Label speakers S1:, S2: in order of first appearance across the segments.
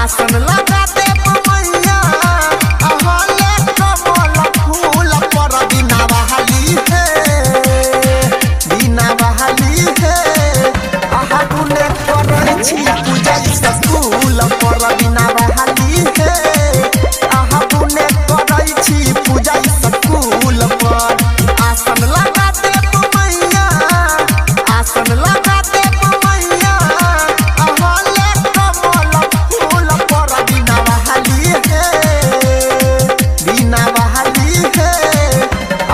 S1: आसन लगा दे मैया अहले कमल फूल पर बिना बहाली है आहा गुने करै छी पूजा स्कूल पर बिना बहाली है आहा गुने करै छी पूजा स्कूल पर आसन लगा दे मैया आसन लगा दे मैया अहले कमल फूल पर बिना बहाली है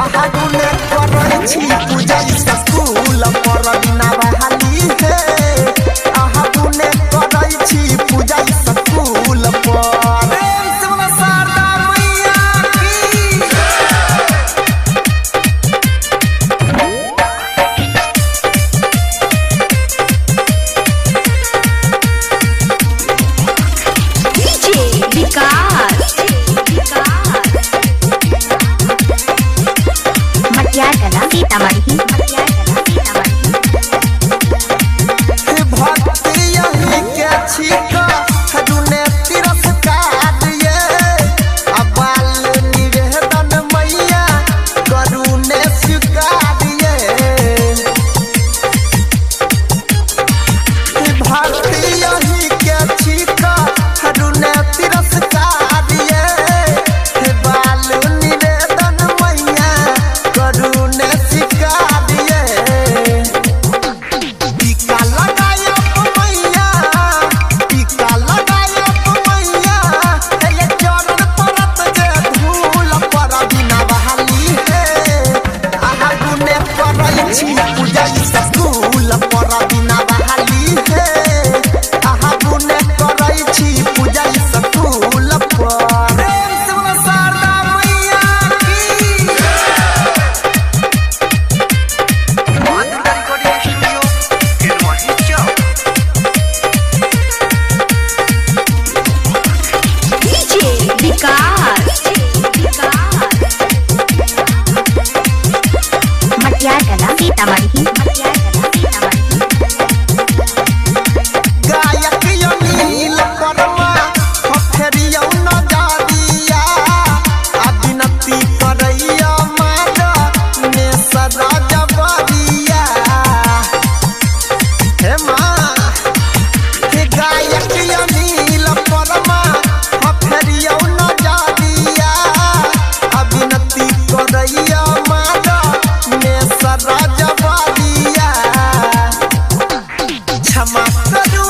S1: आहा गुने करै छी पूजा स्कूल पर बिना बहाली है आहा गुने करै छी पूजा स्कूल पर शारदा मैया की भक्ति यही के छिका दुने तिरस्कार ये अबाल निवेदन मैया करुणे स्वीकार ये भक्ति यही के छिका दुने तिरस्कार ये बाल निवेदन मैया करुणे स्वीकार ये टीका लगाया मैया टीका लगाया मैया ये चरण परत जे धूल पर बिना बहाली है आहा गुने करै छी पूजा स्कूल पर बिना बहाली है आहा गुने करै छी पूजा स्कूल पर शारदा मैया की गायक अनिल वर्मा फेरियौ नजरिया आ विनती करैया माता ने सदा जबरिया हे माँ हे गायक अनिल वर्मा फेरियौ नजरिया आ विनती करैया माता ने सदा जबरिया क्षमा करू